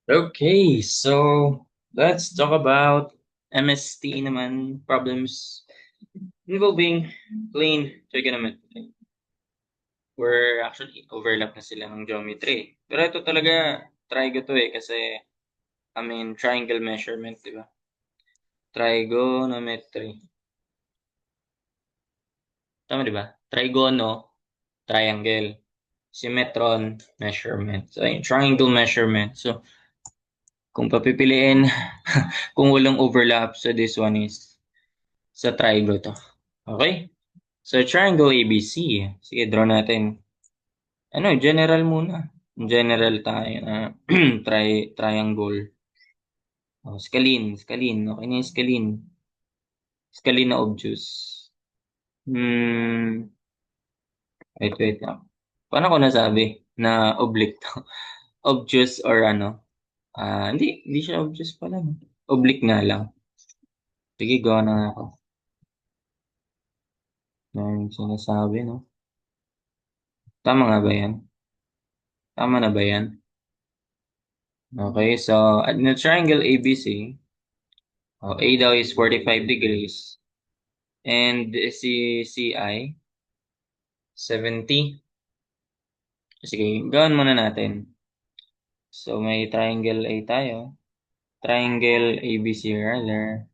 Okay, so let's talk about MST naman, problems involving plane trigonometry. Where actually overlap na sila ng geometry. Pero ito talaga, trigo to kasi, triangle measurement, di ba? Trigonometry. Tama, di ba? Trigono, triangle. Symmetron, measurement. So, ayun, triangle measurement. So, kung papipiliin, kung walang overlap, so this one is sa trigo to. Okay? So, triangle ABC. Sige, draw natin. General muna. General tayo na triangle. Oh, scalene. Scalene. Okay na yung scalene. Scalene na obtuse. Hmm, wait lang. Paano ko nasabi na oblique to? Obtuse or ano? Hindi siya obtuse pala. No? Oblique nga lang. Sige, gawa na nga ako. Yan yung sinasabi, no? Tama nga ba yan? Tama na ba yan? Okay, so at the triangle ABC, A daw is 45 degrees and si CI 70. Sige, gawin muna natin. So may triangle A tayo. Triangle ABC rather.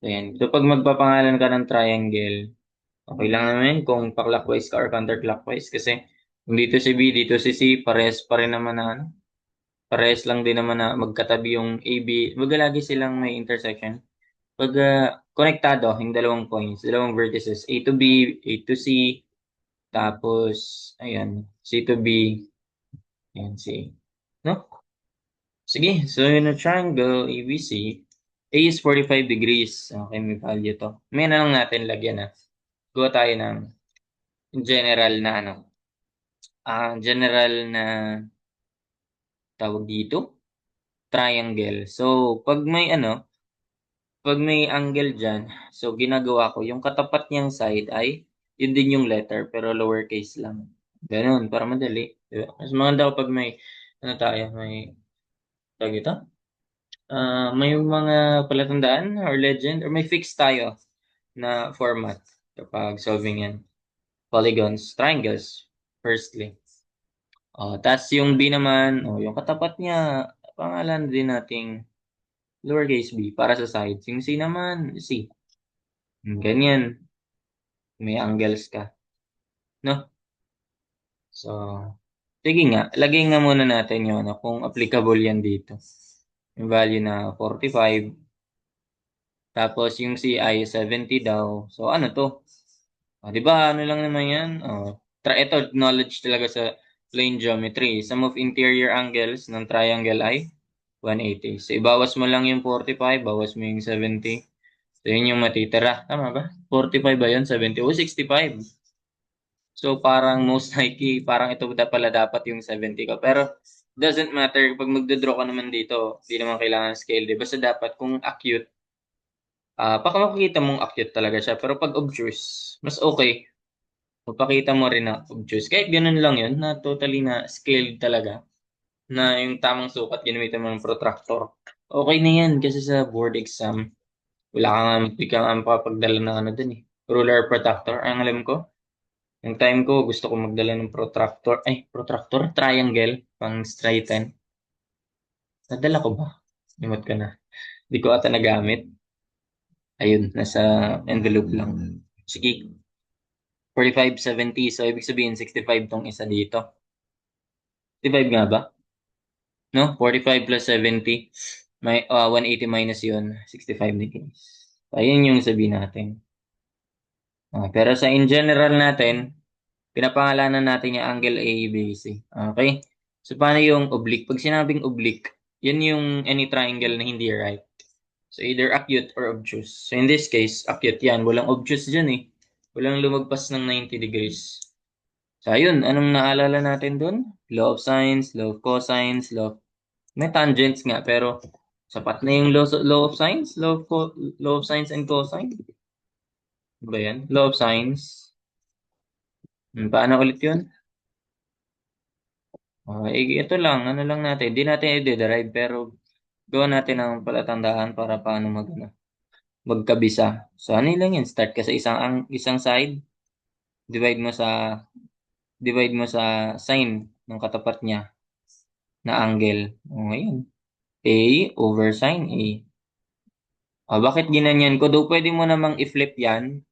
Ayan. So pag magpapangalan ka ng triangle, okay lang naman kung pa-clockwise ka or counterclockwise kasi kung dito si B, dito si C, pares pa rin naman na ano. Pares lang din naman na magkatabi yung AB. Baga lagi silang may intersection. Pag konektado yung dalawang points, dalawang vertices, A to B, A to C, tapos, ayan, C to B, ayan, C. No? Sige, so in a triangle ABC, A is 45 degrees. Okay, may value to. May na lang natin lagyan na. Gawa tayo ng general na ano. General na tawag dito, triangle. So, pag may angle dyan, so ginagawa ko, yung katapat niyang side ay, yun din yung letter, pero lowercase lang. Ganun, para madali. Diba? Mas maganda kapag may, may, tawag ito? May mga palatandaan or legend, or may fix tayo na format kapag solving yan. Polygons, triangles, firstly. Tas yung B naman, yung katapat niya, pangalan din nating lowercase b para sa sides. Yung C naman, C. Ganyan. May angles ka. No? So, sige nga. Lagay nga muna natin yun kung applicable yan dito. Yung value na 45. Tapos yung CI 70 daw. So, ano to? Di ba? Ano lang naman yan? Ito, knowledge talaga sa plane geometry. Sum of interior angles ng triangle ay 180. So, ibawas mo lang yung 45, bawas mo yung 70. So, yun yung matitira. Tama ba? 45 ba yun? 70? O 65. So, parang most likely, parang ito pala dapat yung 70 ko. Pero, doesn't matter. Pag magdodraw ka naman dito, di naman kailangan scale. Di basta dapat kung acute, baka makikita mong acute talaga siya. Pero pag obtuse, mas okay. Magpakita mo rin na obtuse. Kahit ganun lang yun, na totally na scaled talaga. Na yung tamang sukat, ginamitan mo ng protractor. Okay na yan kasi sa board exam, hindi ka nga makapagdala ng ano dun eh. Ruler protractor, ang alam ko. Yung time ko, gusto ko magdala ng protractor, triangle, pang straighten. Nadala ko ba? Limot ko na. Hindi ko ata nagamit. Ayun, nasa envelope lang. Sige, 45, 70. So, ibig sabihin, 65 tong isa dito. 65 nga ba? No? 45 plus 70. May 180 minus yun. 65 degrees. So, ayun yung sabihin natin. Pero sa in general natin, pinapangalanan natin yung angle A, B, C. Okay? So, paano yung oblique? Pag sinabing oblique, yan yung any triangle na hindi right. So, either acute or obtuse. So, in this case, acute yan. Walang obtuse dyan eh. Walang lumagpas ng 90 degrees. So, ayun. Anong naalala natin dun? Law of sines, law of cosines, may tangents nga, pero sapat na yung law of sines? Law of sines and cosine? Ano ba yan? Law of sines. Paano ulit yun? Ito lang, ano lang natin, di natin i-derive pero gawa natin ng palatandaan para paano magkabisa. So ano lang yan, start ka sa isang side, divide mo sa divide mo sa sine ng katapat niya na angle. Ngayon, A over sine A. Bakit ginanyan ko? Though pwede mo namang i-flip yan.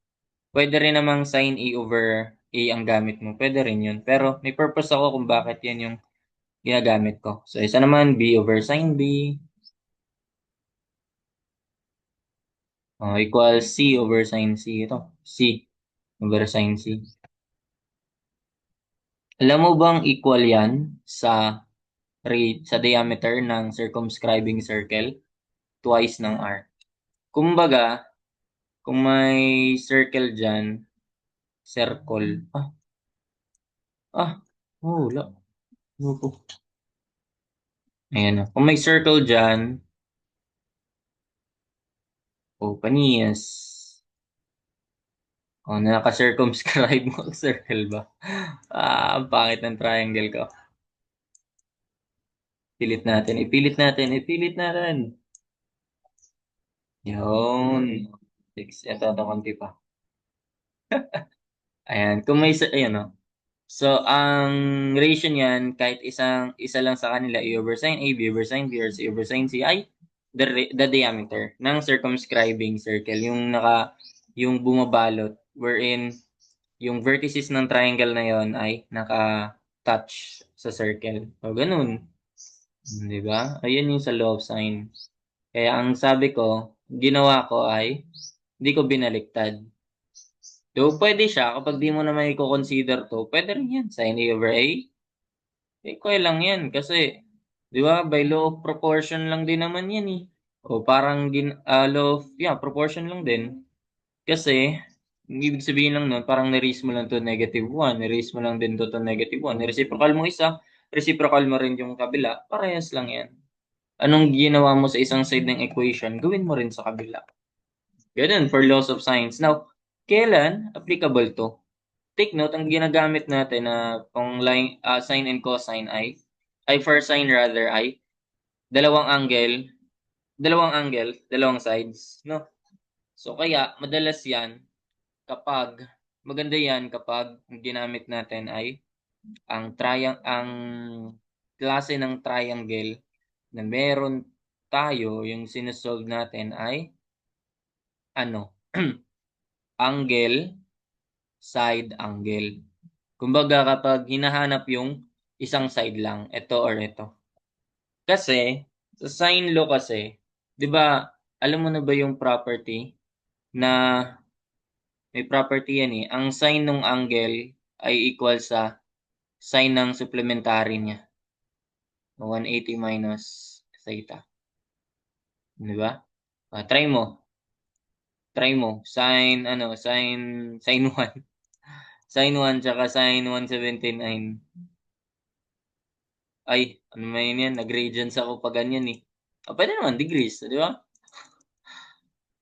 Pwede rin namang sine A over A ang gamit mo. Pwede rin yun. Pero may purpose ako kung bakit yan yung ginagamit ko. So, isa naman, B over sine B. Equals C over sine C. Ito, C over sine C. Alam mo bang equal yan sa sa diameter ng circumscribing circle? Twice ng R. Kumbaga, kung may circle dyan, circle. Wala. Ano. Ayan. Kung may circle dyan, Panias. Naka-circumscribe mo ang circle ba? Ang pangit ng triangle ko. Ipilit natin. Yun. Six. Ito, konti pa. Ayan. Ayan o. So, ang ratio niyan, kahit isa lang sa kanila, A over sine A, B over sine B, or C over sine C, ay the diameter ng circumscribing circle. Yung bumabalot, wherein yung vertices ng triangle na yon ay naka-touch sa circle. O, ganun. Di ba? Ayan yung sa law of sine. Kaya ang sabi ko, ginawa ko ay, hindi ko binaliktad. So, pwede siya, kapag di mo naman i-consider to, pwede rin yan. Sin A over A, equal lang yan. Kasi, di ba, by law of proportion lang din naman yan eh. O parang law of, proportion lang din. Kasi, ang ibig sabihin lang nun, parang ni-raise mo lang to -1, ni-raise mo lang din to -1. Reciprocal mo isa, reciprocal mo rin yung kabila, parehas lang yan. Anong ginawa mo sa isang side ng equation, gawin mo rin sa kabila. Ganun, for laws of science. Now, kailan applicable to? Take note, ang ginagamit natin na pang line, sine and cosine ay for sine rather ay dalawang angle, dalawang sides, no? So kaya madalas 'yan maganda 'yan kapag ang ginamit natin ay ang klase ng triangle na meron tayo, yung sinusolve natin ay ano, angle, side angle. Kumbaga kapag hinahanap yung isang side lang, ito or ito. Kasi, sa sine law kasi, di ba, alam mo na ba yung property na may property yan eh. Ang sine ng angle ay equal sa sine ng supplementary niya. 180 minus theta. Di ba? Try mo. Sine 1. Sine 1 tsaka sine 179. Ay, ano man yan? Nag-radians ako pa ganyan eh. Pwede naman, degrees, di ba?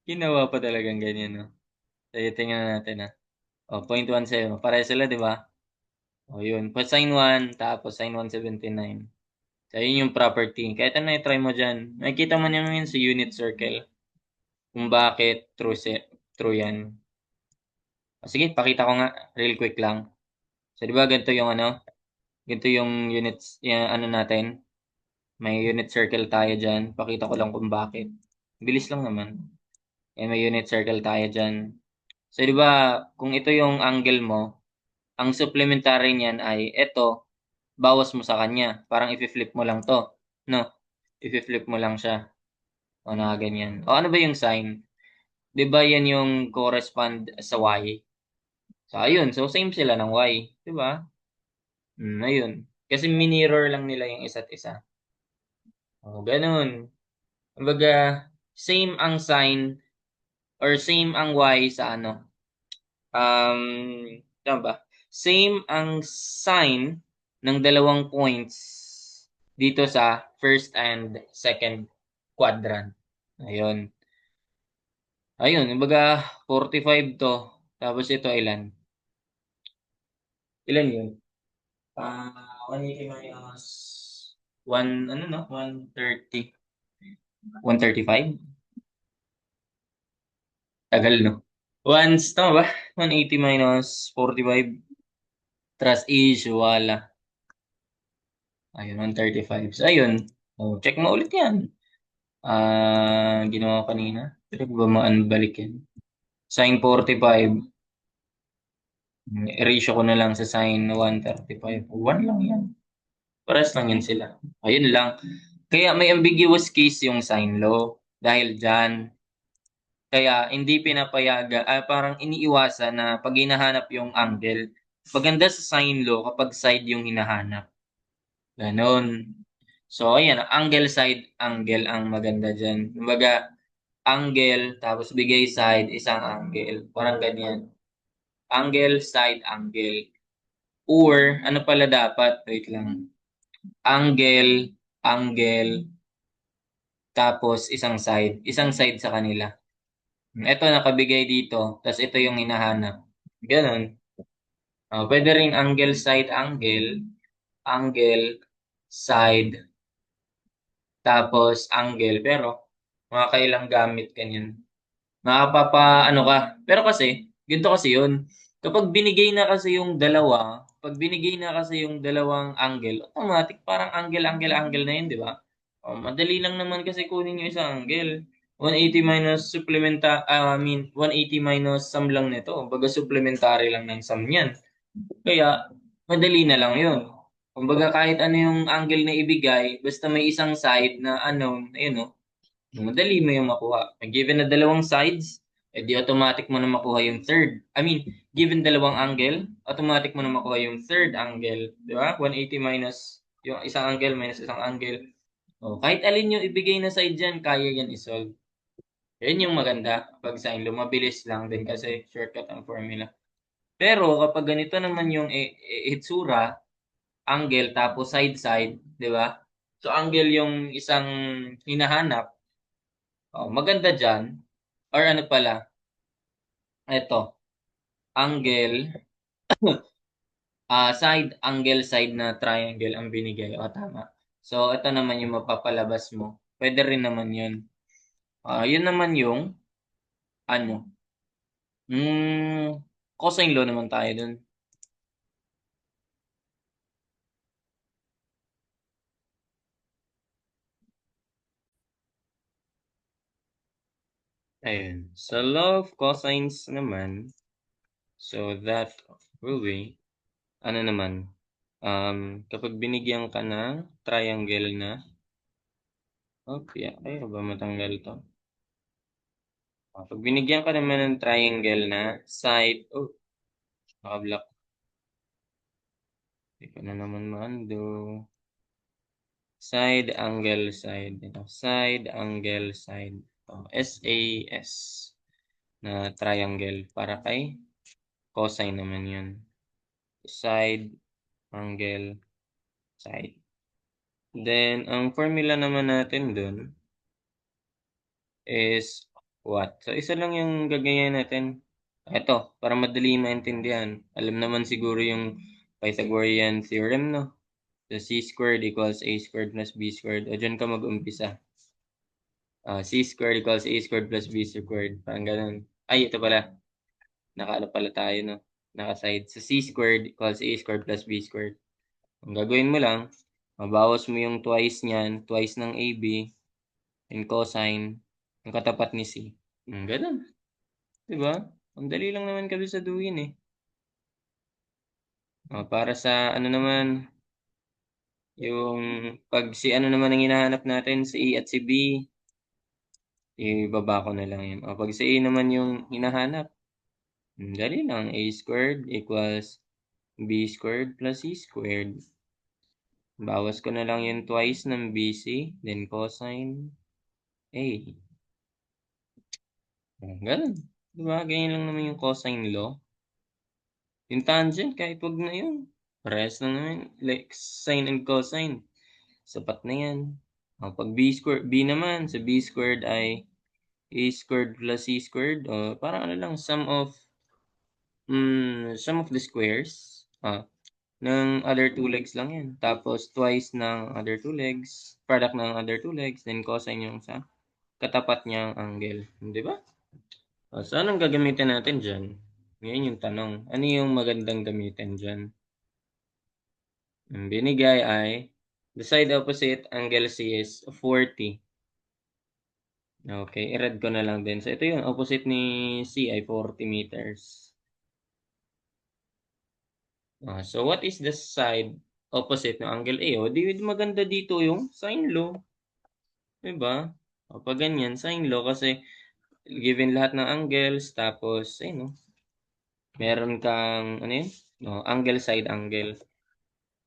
Ginawa pa talagang ganyan, no? So, tingnan natin, ha? 0.17. Pareho sila, di ba? Yun. Pa sine 1, tapos sine 179. So, yun yung property. Kahit ano i-try mo dyan. Nakikita mo naman yun sa unit circle. Kung bakit true yan. Sige, pakita ko nga. Real quick lang. So, di ba ganito yung units, yung ano natin. May unit circle tayo dyan. Pakita ko lang kung bakit. Bilis lang naman. May unit circle tayo dyan. So, di ba, kung ito yung angle mo, ang supplementary niyan ay ito, bawas mo sa kanya. Parang i-flip mo lang to. No? I-flip mo lang siya. Ganyan. Ano ba yung sign? Di ba yan yung correspond sa Y? So, ayun. So, same sila ng Y. Di ba? Ayun. Kasi minirror lang nila yung isa't isa. Ganun. Kumbaga, same ang sign or same ang Y sa ano. Tama ba? Same ang sign ng dalawang points dito sa first and second quadrant. Ayun. Kumbaga 45 to. Tapos ito ilan? Ilan yun? 180 minus 130. 135? Tagal, no? Tama ba? 180 minus 45. Trust issue, wala. Ayun, 135. So, ayun. Oh, check mo ulit yan. Ginawa ko kanina. Pero ba balik yan? Sin 45. Ratio ko na lang sa sin 135. 1 lang yan. Pares lang yan sila. Ayun lang. Kaya may ambiguous case yung sin law. Dahil dyan, kaya hindi pinapayagan, parang iniiwasan na pag hinahanap yung angle. Maganda sa sin law kapag side yung hinahanap. Ganon. So, ayan, angle side angle ang maganda dyan. Kumbaga, angle, tapos bigay side, isang angle. Parang ganyan. Angle, side, angle. Or, ano pala dapat? Wait lang. Angle, angle, tapos isang side. Isang side sa kanila. Ito nakabigay dito, tapos ito yung hinahanap. Ganon. Pwede ring angle, side, angle, angle, side, tapos angle. Pero, mga kailang gamit kanyan. Ano ka. Pero kasi, ganito kasi yun. Kapag binigay na kasi yung dalawa, pag binigay na kasi yung dalawang angle, automatic parang angle, angle, angle na yun, di ba? Madali lang naman kasi kunin yung isang angle. 180 minus 180 minus sum lang nito. Baga supplementary lang ng sum niyan. Kaya, madali na lang yun. Kumbaga kahit ano yung angle na ibigay, basta may isang side na unknown, ayun o, madali mo yung makuha. Given na dalawang sides, edi automatic mo na makuha yung third. Given dalawang angle, automatic mo na makuha yung third angle. Di ba? 180 minus yung isang angle minus isang angle. Kahit alin yung ibigay na side dyan, kaya yan isolve. Yan yung maganda. Pag sa inyo, mabilis lang din kasi shortcut ang formula. Pero kapag ganito naman yung itsura, angle tapos side-side, di ba? So angle yung isang hinahanap. Maganda dyan, or ano pala, ito, angle, side, angle, side na triangle ang binigay. Tama. So, ito naman yung mapapalabas mo. Pwede rin naman yun. Yun naman yung, ano, cosine law naman tayo dun. Ayun. Sa law of cosines naman, so that will be, ano naman, kapag binigyan ka ng triangle na, ay ba matanggal to? Pag binigyan ka naman ng triangle na side, naka-block. Hindi ko na naman ma-undo. Side, angle, side. Side, angle, side. SAS na triangle para kay cosine naman yun. Side, angle, side. Then, ang formula naman natin dun is what? So, isa lang yung gagayahin natin. Ito, para madali maintindihan. Alam naman siguro yung Pythagorean theorem, no? So, c squared equals a squared plus b squared. O, dyan ka mag-umpisa. C squared equals a squared plus b squared. Parang ganun. Ay, ito pala. Nakaano pala tayo, no? Naka-side. So, c squared equals a squared plus b squared. Ang gagawin mo lang, mabawas mo yung twice niyan, twice ng AB, and cosine, ang katapat ni C. Ganun. Diba? Ang dali lang naman kabisaduhin eh. Para sa ano naman, yung pag si ano naman ang hinahanap natin, si A at si B, ibaba ko na lang yun. Pag si A naman yung hinahanap, dali lang. A squared equals B squared plus C squared. Bawas ko na lang yung twice ng BC, then cosine A. Ganun. Diba? Ganyan lang naman yung cosine law. Yung tangent, kahit wag na yun. Parehas lang naman. Like, sine and cosine. Sapat na yan. Pag B squared, B naman, sa B squared ay A squared plus C squared. Parang ano lang, sum of the squares. ng other two legs lang yan. Tapos twice ng other two legs, product ng other two legs, then cosine yung sa katapat niyang angle. Di ba? So, anong gagamitin natin dyan? Ngayon yung tanong. Ano yung magandang gamitin dyan? Ang binigay ay the side opposite angle C is 40. Okay, i-read ko na lang din. So, ito yung opposite ni C ay 40 meters. So, what is the side opposite ng angle A? O, di maganda dito yung sine law. Diba? O, pag ganyan, sine law kasi given lahat ng angles, tapos, no, meron kang, ano yun? No, angle, side, angle.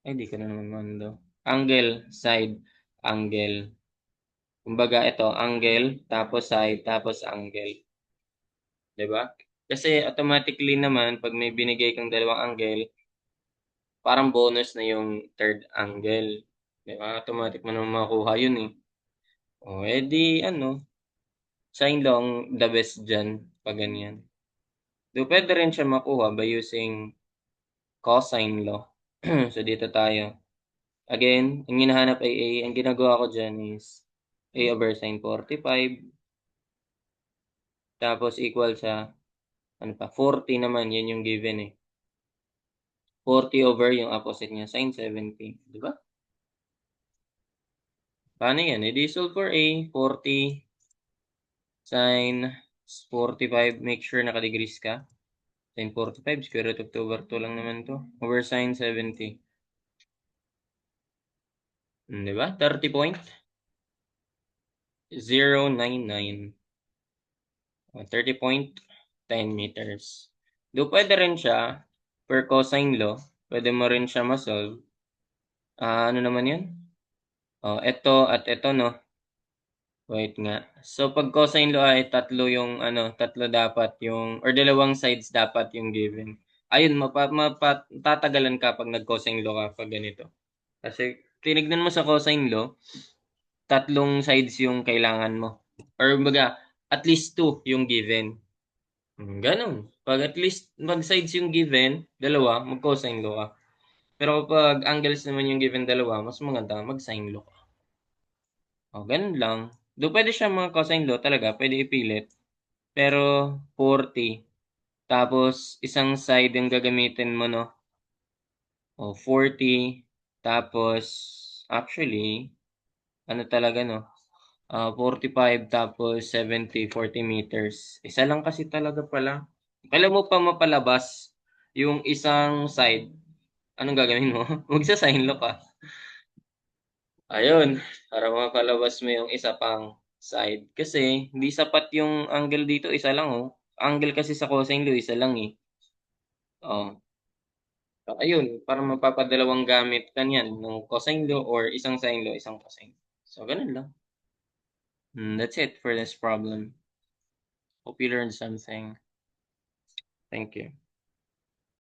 Ay, di ko na naman mando. Angle, side, angle. Kumbaga, ito, angle, tapos side, tapos angle. Diba? Kasi automatically naman, pag may binigay kang dalawang angle, parang bonus na yung third angle. Diba? Automatic mo naman makuha yun eh. O, edi, ano, sine long the best dyan, pag ganyan. So, pwede rin siya makuha by using cosine law. So, dito tayo. Again, ang hinahanap ay A. Ang ginagawa ko dyan is A over sine 45. Tapos equal sa, ano pa, 40 naman. Yan yung given eh. 40 over yung opposite niya, sine 70. Di ba? Paano yan? E di solve for A, 40 sine 45. Make sure naka-degrees ka. Sine 45, square root of 2 over 2 lang naman to. Over sine 70. Di ba? 30.099. 30.10 meters. Do pwede rin siya per cosine law. Pwede mo rin siya ma-solve. Ano naman yun? Ito at ito, no? Wait nga. So, pag cosine law ay tatlo dapat yung, or dalawang sides dapat yung given. Ayun, tatagalan ka pag nag-cosine law ka pag ganito. Kasi, tinignan mo sa cosine law, tatlong sides yung kailangan mo. Or baga, at least two yung given. Ganun. Pag at least mag-sides yung given, dalawa, mag-cosine law ka. Pero kapag angles naman yung given dalawa, mas maganda mag-sine law ka. Ganun lang. Do pwede siya mga cosine law talaga, pwede ipilit. Pero 40. Tapos isang side yung gagamitin mo, no? 40. Tapos actually, ano talaga, no? 45 tapos 70, 40 meters. Isa lang kasi talaga pala. Kailan mo pa mapalabas yung isang side, anong gagawin mo? Magsa-sine law ka. Ayun, para mapalabas mo yung isa pang side. Kasi hindi sapat yung angle dito, isa lang oh. Angle kasi sa cosine law, isa lang eh. Oh. So, ayun, para mapapadalawang gamit kanyan ng cosine law or isang sine law, isang cosine. So, ganun lang. That's it for this problem. Hope you learned something. Thank you.